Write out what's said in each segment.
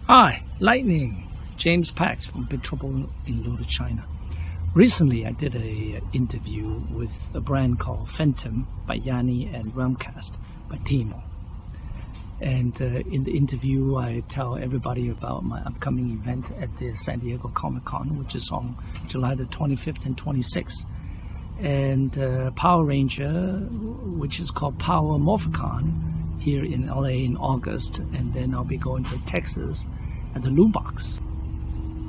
Hi, Lightning. James Pax from Big Trouble in Little China. Recently, I did a interview with a brand called FANTiM by Yani and Realm Kast by Timo. And in the interview, I tell everybody about my upcoming event at the San Diego Comic-Con, which is on July the 25th and 26th. And Power Ranger, which is called Power Morphicon, here in LA in August. And then I'll be going to Texas at the Loot Box.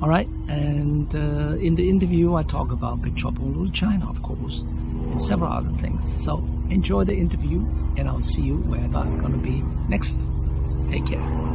All right, and in the interview, I talk about Big Trouble in Little China, of course, and several other things. So enjoy the interview, and I'll see you wherever I'm going to be next. Take care.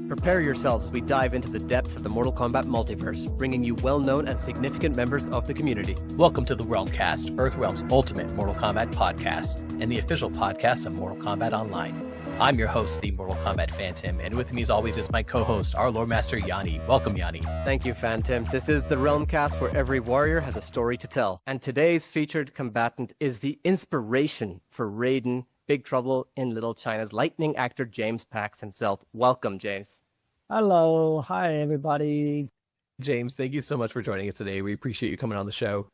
Prepare yourselves as we dive into the depths of the Mortal Kombat multiverse, bringing you well-known and significant members of the community. Welcome to the Realm Kast, Earthrealm's ultimate Mortal Kombat podcast, and the official podcast of Mortal Kombat Online. I'm your host, the Mortal Kombat FANTiM, and with me as always is my co-host, our Lore Master Yani. Welcome, Yani. Thank you, FANTiM. This is the Realm Kast, where every warrior has a story to tell. And today's featured combatant is the inspiration for Raiden, Big Trouble in Little China's lightning actor James Pax himself. Welcome, James. Hello. Hi, everybody. James, thank you so much for joining us today. We appreciate you coming on the show.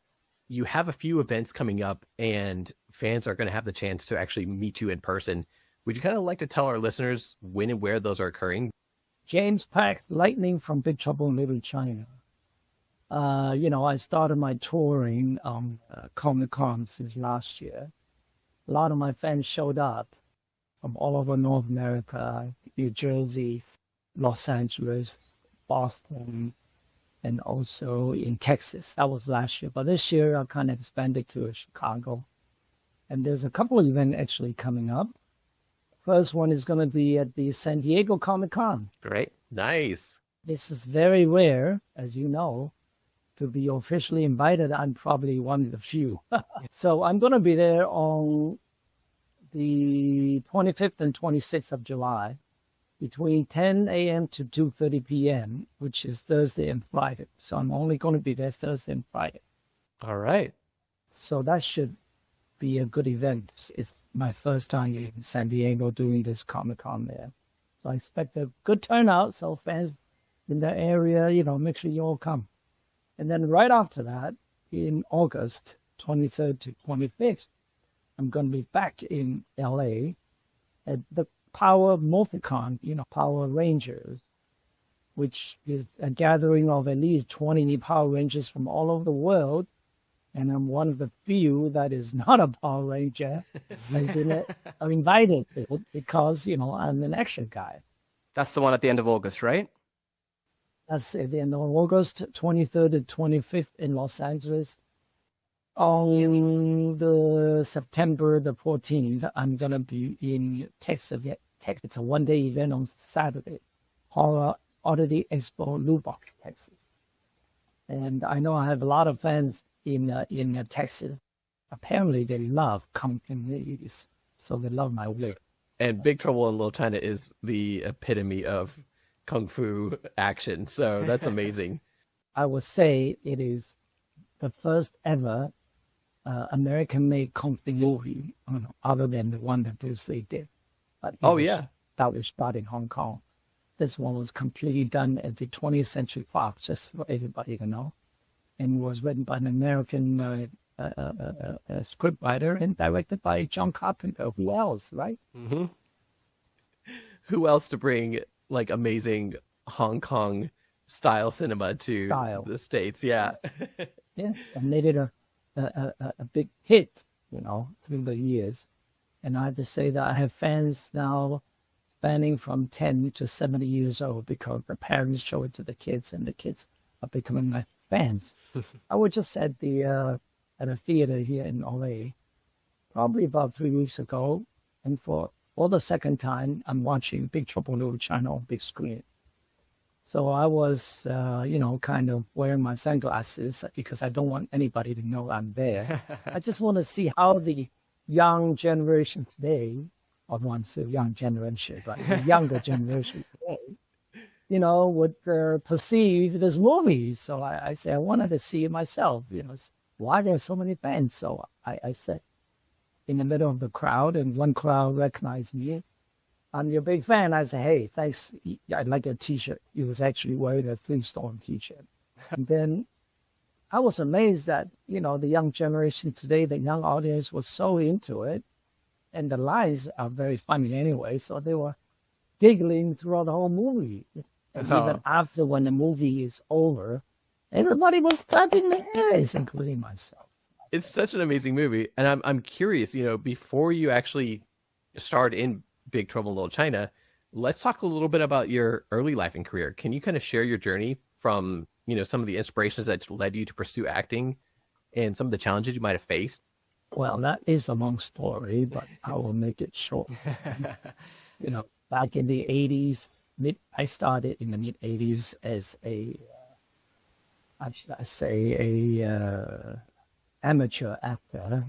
You have a few events coming up, and fans are going to have the chance to actually meet you in person. Would you kind of like to tell our listeners when and where those are occurring? James Pax, Lightning from Big Trouble in Little China. I started my touring on Comic-Con since last year. A lot of my fans showed up from all over North America, New Jersey, Los Angeles, Boston, and also in Texas. That was last year. But this year, I kind of expanded to Chicago. And there's a couple of events actually coming up. First one is going to be at the San Diego Comic-Con. Great. Nice. This is very rare, as you know, to be officially invited. I'm probably one of the few. So I'm going to be there on the 25th and 26th of July, between 10 a.m. to 2:30 p.m., which is Thursday and Friday. So I'm only going to be there Thursday and Friday. All right. So that should be a good event. It's my first time in San Diego doing this Comic-Con there. So I expect a good turnout. So fans in the area, make sure you all come. And then right after that, in August 23rd to 25th, I'm going to be back in LA at the Power Morphicon, Power Rangers, which is a gathering of at least 20 Power Rangers from all over the world. And I'm one of the few that is not a Power Ranger. I'm invited because, I'm an action guy. That's the one at the end of August, right? That's at the end of August, 23rd and 25th in Los Angeles. On the September the 14th, I'm going to be in Texas. It's a one-day event on Saturday. Horror Oddity Expo, Loot Box, Texas. And I know I have a lot of fans in Texas. Apparently, they love comic movies, so they love my work. And Big Trouble in Little China is the epitome of kung fu action, so that's amazing. I would say it is the first ever American-made kung fu movie, other than the one that Bruce Lee did. But that was shot in Hong Kong. This one was completely done at the 20th Century Fox, just for everybody to know, and was written by an American scriptwriter and directed by John Carpenter. Who else, right? Mm-hmm. Who else to bring amazing Hong Kong style cinema to the States? Yeah. Yes, and they did a big hit through the years. And I have to say that I have fans now spanning from 10 to 70 years old because the parents show it to the kids and the kids are becoming my fans. I was just at a theater here in LA probably about 3 weeks ago, and for the second time, I'm watching Big Trouble in Little China on big screen. So I was, kind of wearing my sunglasses because I don't want anybody to know I'm there. I just want to see how the young generation today, I want to say young generation, but the younger generation today, would perceive this movie. So I say I wanted to see it myself. Why there are so many fans? So I sat in the middle of the crowd, and one crowd recognized me. I'm your big fan. I said, hey, thanks. I'd like a T-shirt. He was actually wearing a Flintstone T-shirt. And then I was amazed that, the young generation today, the young audience was so into it. And the lines are very funny anyway. So they were giggling throughout the whole movie. And even after when the movie is over, everybody was clapping their hands, including myself. It's such an amazing movie. And I'm curious, before you actually starred in Big Trouble in Little China, let's talk a little bit about your early life and career. Can you kind of share your journey from, some of the inspirations that led you to pursue acting and some of the challenges you might have faced? Well, that is a long story, but I will make it short. Back in the 80s, I started in the mid-80s as amateur actor,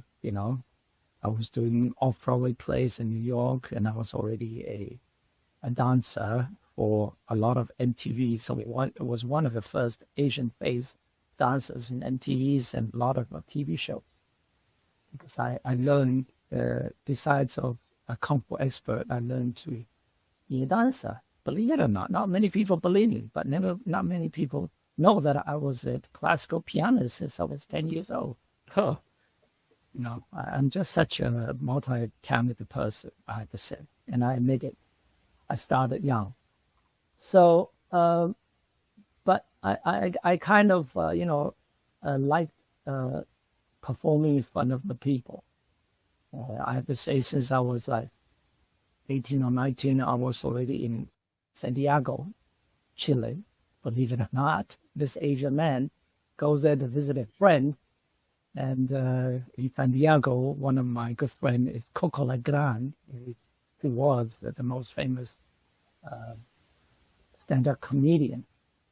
I was doing off-Broadway plays in New York, and I was already a dancer for a lot of MTV. So it was one of the first Asian-based dancers in MTVs and a lot of TV shows. Because I learned, besides of a Kung Fu expert, I learned to be a dancer. Believe it or not many people believe me, but not many people know that I was a classical pianist since I was 10 years old. Huh. I'm just such a multi-talented person, I have to say. And I admit it. I started young. So, but I kind of, like performing in front of the people. I have to say, since I was like 18 or 19, I was already in Santiago, Chile. Believe it or not, this Asian man goes there to visit a friend. And in Santiago, one of my good friends is Coco Legrand, who was the most famous stand-up comedian.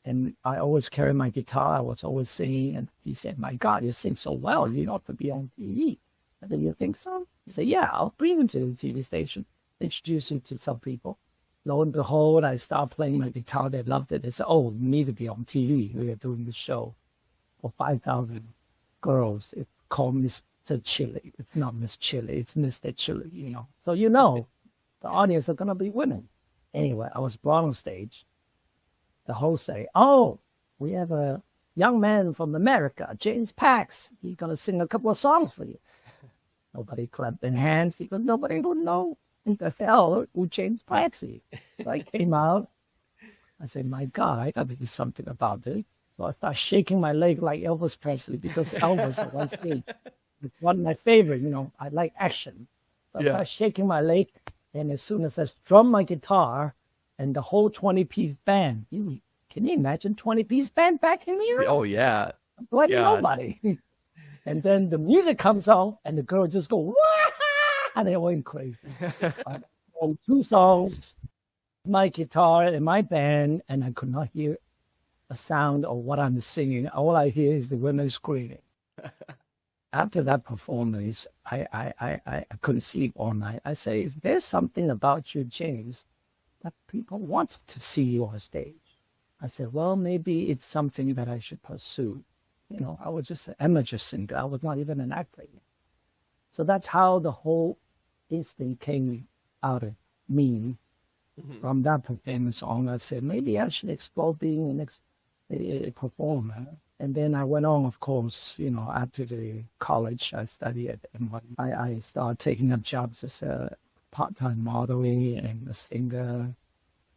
And I always carry my guitar. I was always singing. And he said, my God, you sing so well. You ought to be on TV. I said, you think so? He said, yeah, I'll bring you to the TV station, introduce you to some people. Lo and behold, I started playing my guitar. They loved it. They said, oh, you need to be on TV. We are doing the show for 5,000 girls. It's called Mr. Chile. It's not Miss Chile. It's Mr. Chile, So the audience are going to be women. Anyway, I was brought on stage. The host say, oh, we have a young man from America, James Pax. He's going to sing a couple of songs for you. Nobody clapped their hands because nobody would know the hell who James Pax is. So I came out. I said, my God, I got to do something about this. So I started shaking my leg like Elvis Presley because Elvis on one stage. It's one of my favorite, I like action. So I started shaking my leg, and as soon as I strummed my guitar, and the whole 20-piece band, can you imagine 20-piece band back in here? Oh, yeah. Like nobody. And then the music comes on, and the girl just go, wah! And they went crazy. So I wrote 2 songs, my guitar and my band, and I could not hear a sound of what I'm singing. All I hear is the women screaming. After that performance, I couldn't sleep all night. I say, is there something about you, James, that people want to see you on stage? I said, well, maybe it's something that I should pursue. I was just an amateur singer. I was not even an actor yet. So that's how the whole instinct came out of me. Mm-hmm. From that performance on, I said, maybe I should explore being a performer. And then I went on, of course, after the college, I studied at MIT. I started taking up jobs as a part-time modeling and a singer,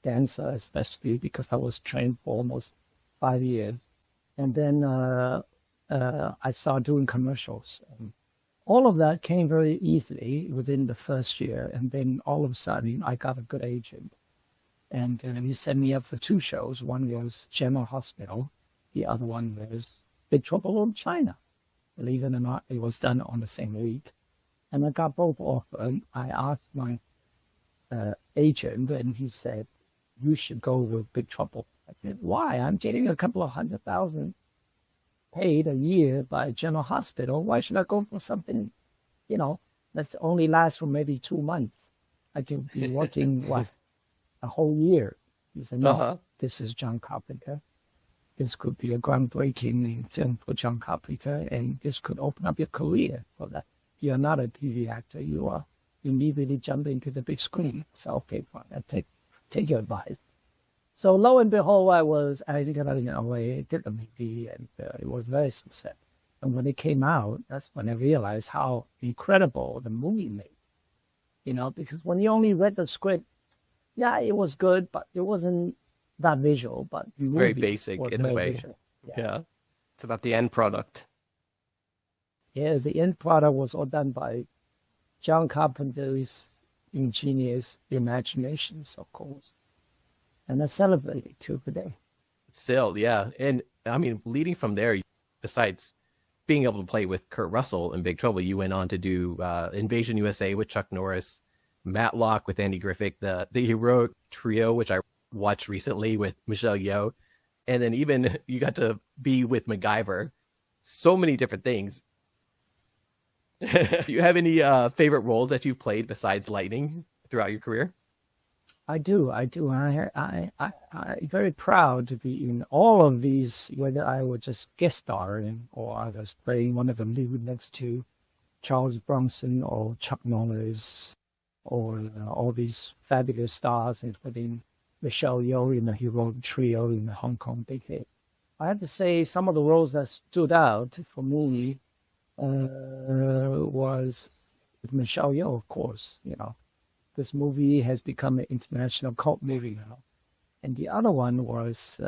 dancer, especially because I was trained for almost 5 years. And then I started doing commercials all of that came very easily within the first year. And then all of a sudden, I got a good agent. And he set me up for 2 shows. One was General Hospital. The other one was Big Trouble in China. Believe it or not, it was done on the same week. And I got both offered. I asked my agent, and he said, you should go with Big Trouble. I said, why? I'm getting a couple of $100,000 paid a year by General Hospital. Why should I go for something, that's only lasts for maybe 2 months? I could be working, a whole year. He said, no, This is John Carpenter. This could be a groundbreaking film for John Carpenter, and this could open up your career so that you're not a TV actor. You immediately jump into the big screen. So, okay, fine, I take your advice. So lo and behold, I got out in LA, did the movie, and it was very successful. And when it came out, that's when I realized how incredible the movie made. Because when you only read the script, yeah, it was good, but it wasn't that visual. But the movie very basic was in a way. visual. Yeah. It's about the end product. Yeah, the end product was all done by John Carpenter's ingenious imaginations, of course. And I celebrate it to today. Still, yeah. And I mean, leading from there, besides being able to play with Kurt Russell in Big Trouble, you went on to do Invasion USA with Chuck Norris, Matlock with Andy Griffith, the Heroic Trio, which I watched recently with Michelle Yeoh. And then even you got to be with MacGyver. So many different things. Do you have any favorite roles that you've played besides Lightning throughout your career? I do. I'm very proud to be in all of these, whether I would just guest star in or I was playing one of the lead next to Charles Bronson or Chuck Norris or all these fabulous stars, including Michelle Yeoh in the Heroic Trio in the Hong Kong Big Hit. I have to say some of the roles that stood out for me was Michelle Yeoh, of course, This movie has become an international cult movie now. And the other one was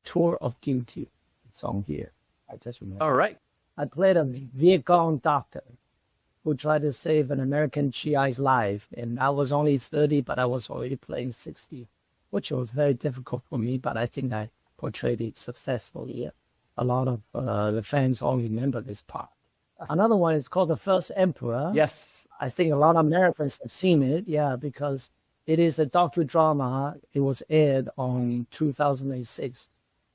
Tour of Duty. It's on here. I just remember. All right. I played a Vietcong doctor who tried to save an American GI's life. And I was only 30, but I was already playing 60, which was very difficult for me, but I think I portrayed it successfully. A lot of the fans all remember this part. Another one is called The First Emperor. Yes. I think a lot of Americans have seen it, because it is a docudrama. It was aired on 2006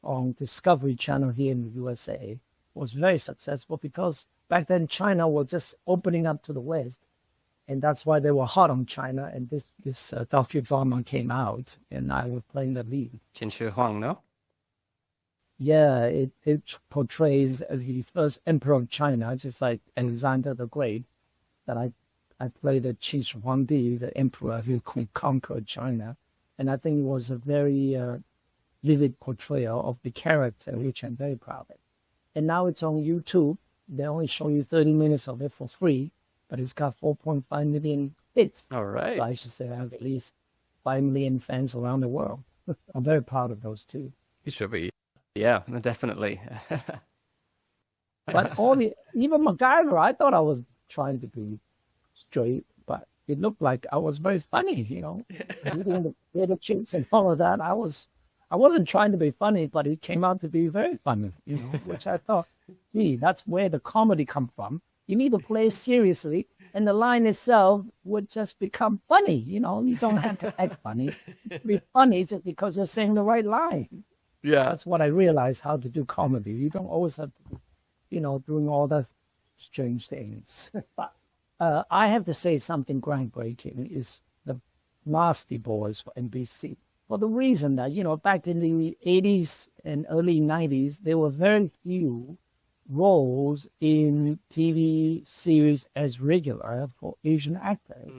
on Discovery Channel here in the USA. It was very successful because back then China was just opening up to the West, and that's why they were hot on China. And this docudrama came out, and I was playing the lead. Qin Shi Huang, no? Yeah, it portrays the first emperor of China, just like Alexander the Great, that I played the Qin Shi Huangdi, the emperor who conquered China. And I think it was a very vivid portrayal of the character, which I'm very proud of. And now it's on YouTube. They only show you 30 minutes of it for free, but it's got 4.5 million hits. All right. So I should say I have at least 5 million fans around the world. I'm very proud of those two. You should be. Yeah, definitely. But even MacGyver, I thought I was trying to be straight, but it looked like I was very funny, eating the chips and all of that. I wasn't trying to be funny, but it came out to be very funny, which I thought, that's where the comedy comes from. You need to play seriously, and the line itself would just become funny. You don't have to act funny. Be funny just because you're saying the right line. Yeah. That's what I realized how to do comedy. You don't always have to, doing all the strange things. But I have to say something groundbreaking is the Nasty Boys for NBC. For the reason that, back in the 80s and early 90s, there were very few roles in TV series as regular for Asian actors.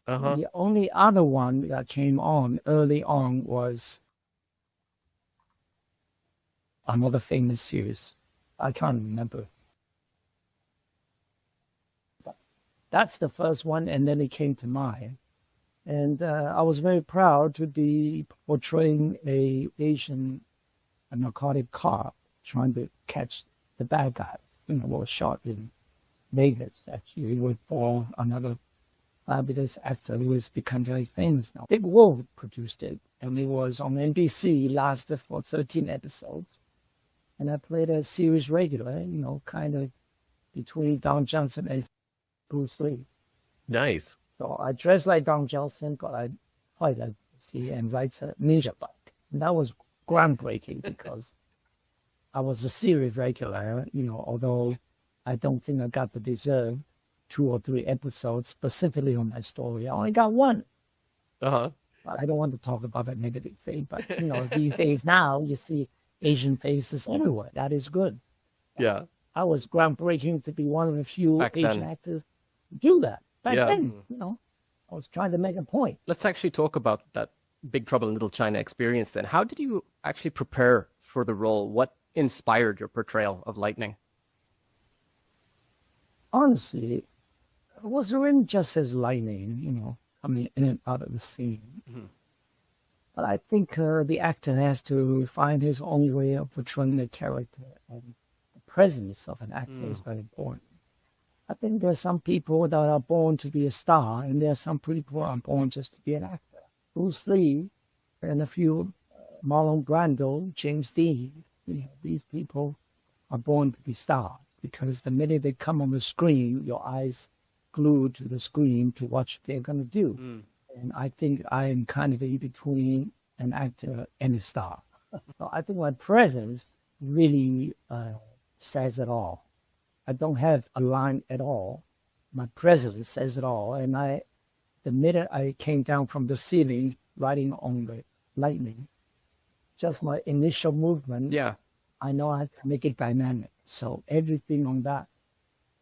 The only other one that came on early on was another famous series. I can't remember. But that's the first one, and then it came to mine. And I was very proud to be portraying a narcotic cop trying to catch the bad guys. Was shot in Vegas, actually, with Paul, another fabulous actor who has become very famous now. Big Wolf produced it, and it was on NBC, lasted for 13 episodes. And I played a series regular, kind of between Don Johnson and Bruce Lee. Nice. So I dressed like Don Johnson, but I fight like Bruce Lee and rides a ninja bike. And that was groundbreaking because I was a series regular, although I don't think I got the deserve 2 or 3 episodes specifically on my story. I only got 1. Uh-huh. But I don't want to talk about that negative thing, but, these days now you see Asian faces everywhere. That is good. Yeah. I was groundbreaking to be one of the few Back Asian then. actors to do that. Back Yeah. then, I was trying to make a point. Let's actually talk about that Big Trouble in Little China experience then. How did you actually prepare for the role? What inspired your portrayal of Lightning? Honestly, it was written just as lightning, coming in and out of the scene. Mhm. But I think the actor has to find his own way of portraying the character, and the presence of an actor is very important. I think there are some people that are born to be a star, and there are some people who are born just to be an actor. Bruce Lee and a few, Marlon Brando, James Dean, these people are born to be stars because the minute they come on the screen, your eyes glued to the screen to watch what they're going to do. And I think I am kind of in between an actor and a star. So I think my presence really says it all. I don't have a line at all. My presence says it all. And the minute I came down from the ceiling, riding on the lightning, just my initial movement, Yeah. I know I have to make it dynamic. So everything on that,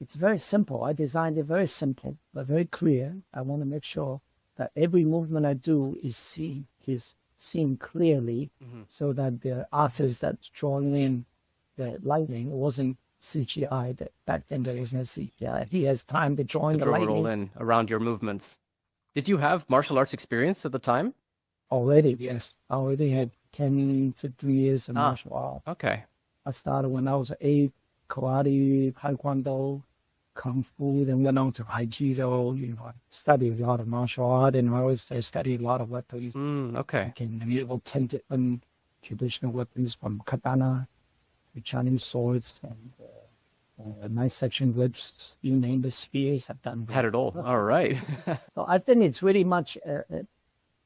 it's very simple. I designed it very simple, but very clear. I want to make sure that every movement I do is seen clearly, so that the artist that's drawing in the lightning wasn't CGI. That back then there was no CGI. He has time to draw in To the draw it lightning all in around your movements. Did you have martial arts experience at the time? already. Yes, I already had 10, 15 years of martial art. Okay. I started when I was 8, karate, taekwondo, kung fu, then went on to aikido. I studied a lot of martial art, and I studied a lot of weapons. Okay. I can enable 10 different traditional weapons, from katana to Chinese swords and knife section whips, you name the spears, I've done. Had it all. All right. So I think it's really much a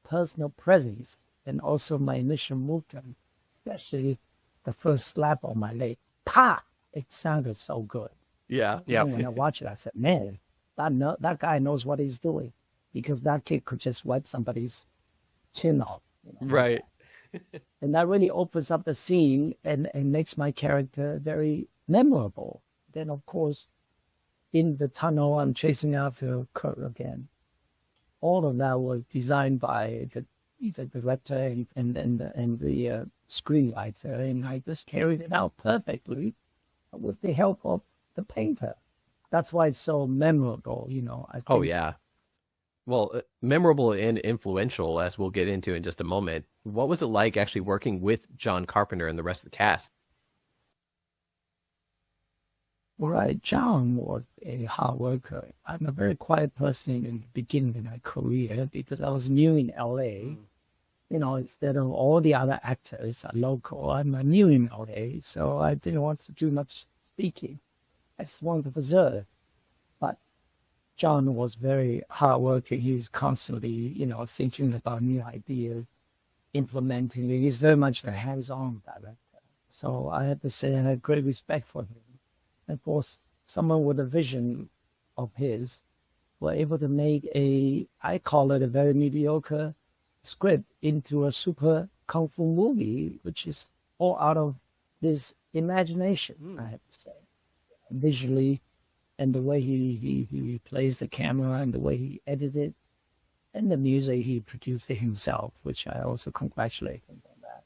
personal presence, and also my initial movement, especially the first slap on my leg. Pa! It sounded so good. Yeah. Yeah. And when I watched it, I said, man, that guy knows what he's doing, because that kid could just wipe somebody's chin off. Right. And that really opens up the scene and makes my character very memorable. Then, of course, in the tunnel, I'm chasing after Kurt again. All of that was designed by the director and the screenwriter, and I just carried it out perfectly with the help of the painter. That's why it's so memorable, I think. Oh, yeah. Well, memorable and influential, as we'll get into in just a moment. What was it like actually working with John Carpenter and the rest of the cast? Right, John was a hard worker. I'm a very quiet person in the beginning of my career because I was new in LA. Instead of all the other actors are local, I'm new in LA, so I didn't want to do much speaking. I just wanted to observe. But John was very hardworking. He was constantly, thinking about new ideas, implementing it. He's very much the hands-on director. So I have to say I had great respect for him. And of course, someone with a vision of his were able to make I call it a very mediocre script into a super kung fu movie, which is all out of his imagination, I have to say. Visually, and the way he plays the camera, and the way he edited, and the music he produced it himself, which I also congratulate him on that.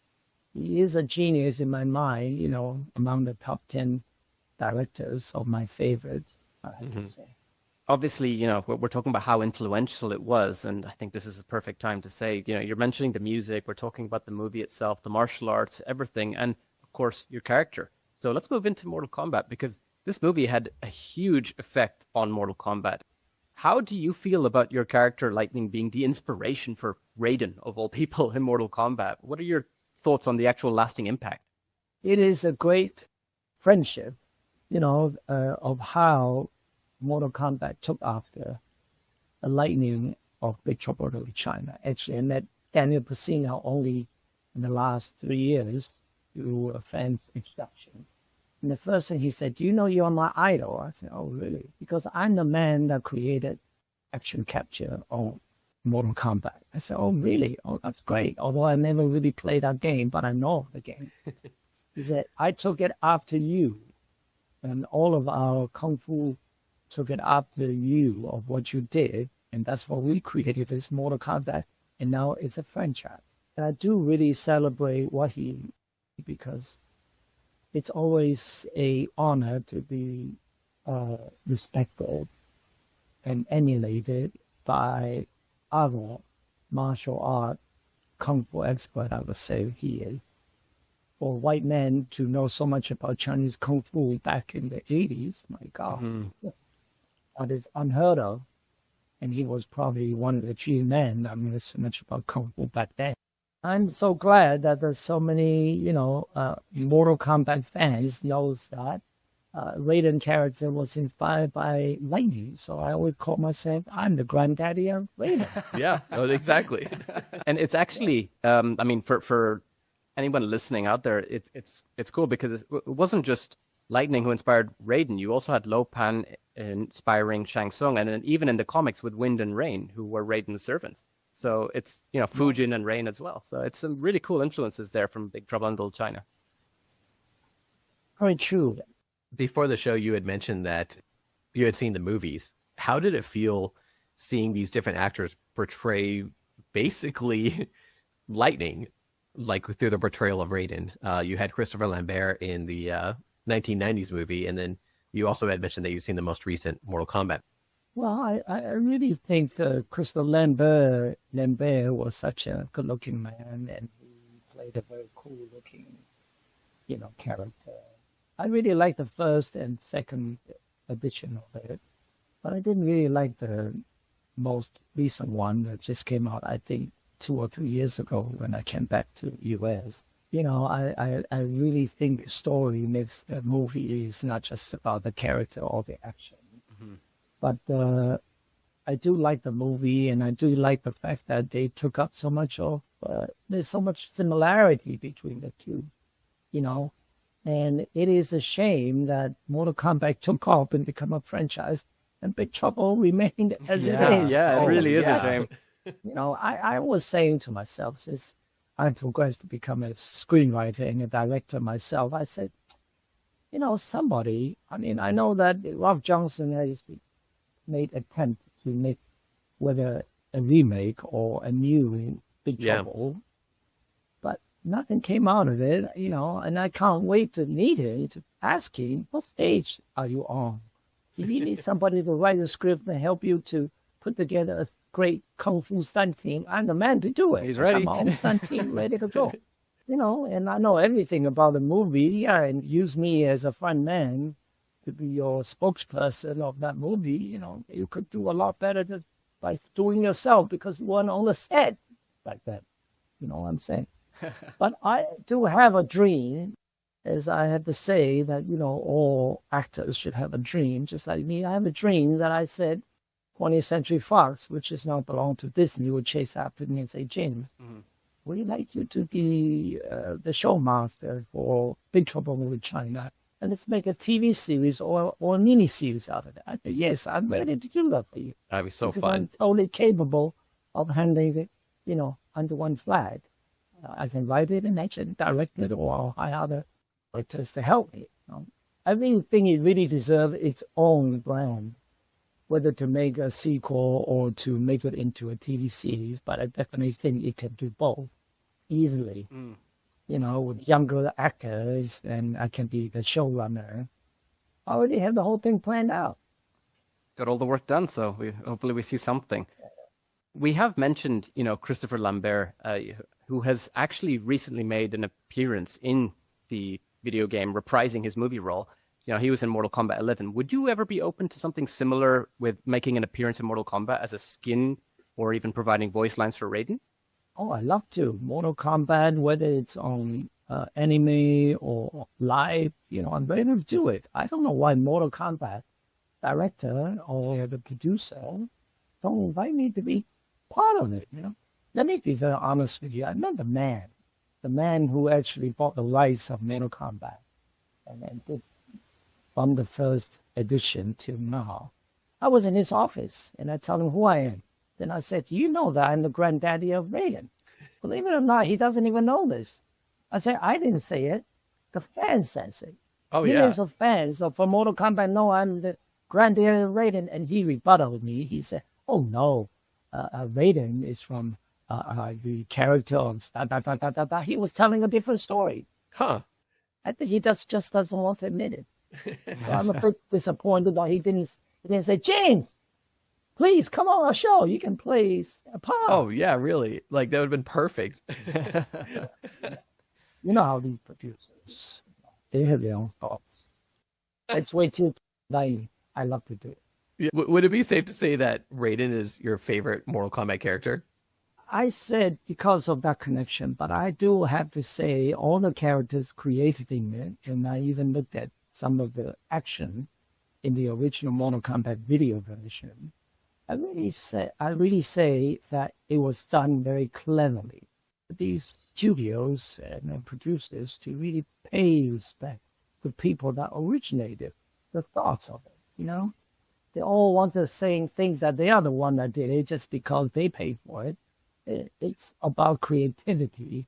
He is a genius in my mind, among the top 10 directors of my favorite, I have to say. Obviously, we're talking about how influential it was, and I think this is the perfect time to say, you're mentioning the music, we're talking about the movie itself, the martial arts, everything, and of course, your character. So let's move into Mortal Kombat, because This movie had a huge effect on Mortal Kombat. How do you feel about your character Lightning being the inspiration for Raiden, of all people, in Mortal Kombat? What are your thoughts on the actual lasting impact? It is a great friendship, of how Mortal Kombat took after the Lightning of Big Trouble in Little China. Actually, I met Daniel Pacino only in the last 3 years through a fan's introduction. And the first thing he said, "Do you know you're my idol?" I said, "Oh, really?" Because I'm the man that created action capture on Mortal Kombat. I said, "Oh, really? Oh, that's great. Although I never really played that game, but I know the game." He said, "I took it after you. And all of our Kung Fu took it after you of what you did. And that's what we created this Mortal Kombat. And now it's a franchise." And I do really celebrate what he, because it's always an honor to be respected and emulated by other martial art Kung Fu expert, I would say he is. For a white man to know so much about Chinese Kung Fu back in the 80s, my God, that is unheard of. And he was probably one of the few men that knew so much about Kung Fu back then. I'm so glad that there's so many, Mortal Kombat fans knows that Raiden character was inspired by Lightning. So I always call myself, I'm the granddaddy of Raiden. Yeah, exactly. And it's actually, for anyone listening out there, it's cool because it wasn't just Lightning who inspired Raiden. You also had Lo Pan inspiring Shang Tsung, and then even in the comics with Wind and Rain, who were Raiden's servants. So it's, Fujin and Rain as well. So it's some really cool influences there from Big Trouble in Little China. Very true. Before the show, you had mentioned that you had seen the movies. How did it feel seeing these different actors portray basically Lightning, like through the portrayal of Raiden? You had Christopher Lambert in the 1990s movie, and then you also had mentioned that you've seen the most recent Mortal Kombat. Well, I really think Christopher Lambert was such a good-looking man, and he played a very cool-looking, character. I really liked the first and second edition of it, but I didn't really like the most recent one that just came out, I think, 2 or 3 years ago when I came back to the U.S. I really think the story makes the movie is not just about the character or the action. Mm-hmm. But I do like the movie, and I do like the fact that they took up so much of, there's so much similarity between the two, and it is a shame that Mortal Kombat took off and become a franchise, and Big Trouble remained as it is. Yeah, it really is a shame. I was saying to myself, since I'm progressed to become a screenwriter and a director myself, I said, somebody, I know that Rob Johnson has made attempt to make whether a remake or a new Big Trouble, but nothing came out of it, and I can't wait to meet him, to ask him, what stage are you on? If you need somebody to write a script and help you to put together a great Kung Fu stunt team, I'm the man to do it. He's ready. I'm own stunt team ready to go. And I know everything about the movie, and use me as a front man to be your spokesperson of that movie. You could do a lot better just by doing yourself because you weren't on the set like that. You know what I'm saying? But I do have a dream, as I have to say that, all actors should have a dream, just like me. I have a dream that I said 20th Century Fox, which is now belong to Disney, would chase after me and say, James, we'd like you to be the showmaster for Big Trouble in Little China, and let's make a TV series or a mini series out of it. I said, yes, I'm ready to do that for you. That'd be so because fun. I'm totally capable of handling it, under one flag. I can write it and actually direct it, or hire other actors to help me. I really think it really deserves its own brand, whether to make a sequel or to make it into a TV series, but I definitely think it can do both easily. With younger actors, and I can be the showrunner. I already have the whole thing planned out. Got all the work done, so hopefully we see something. We have mentioned, Christopher Lambert, who has actually recently made an appearance in the video game, reprising his movie role. he was in Mortal Kombat 11. Would you ever be open to something similar with making an appearance in Mortal Kombat as a skin or even providing voice lines for Raiden? Oh, I love to. Mortal Kombat, whether it's on anime or live, I'm ready to do it. I don't know why Mortal Kombat director or the producer don't invite me to be part of it, Let me be very honest with you. I met the man who actually bought the rights of Mortal Kombat and did from the first edition till now. I was in his office and I told him who I am. Then I said, you know that I'm the granddaddy of Raiden. Believe it or not, he doesn't even know this. I said, I didn't say it. The fans says it. Oh, Millions of fans. So for Mortal Kombat, no, I'm the granddaddy of Raiden. And he rebutted me. He said, oh, no, Raiden is from the character on He was telling a different story. Huh. I think he just doesn't want to admit it. So I'm a bit disappointed that he didn't say, James, please come on our show. You can play a part. Oh, yeah, really. Like, that would have been perfect. You know how these producers, they have their own thoughts. It's way too I love to do it. Yeah. Would it be safe to say that Raiden is your favorite Mortal Kombat character? I said because of that connection, but I do have to say all the characters created in it, and I even looked at some of the action in the original Mortal Kombat video version. I really say that it was done very cleverly. These studios and producers to really pay respect to people that originated the thoughts of it, They all want to say things that they are the one that did it just because they paid for it. It's about creativity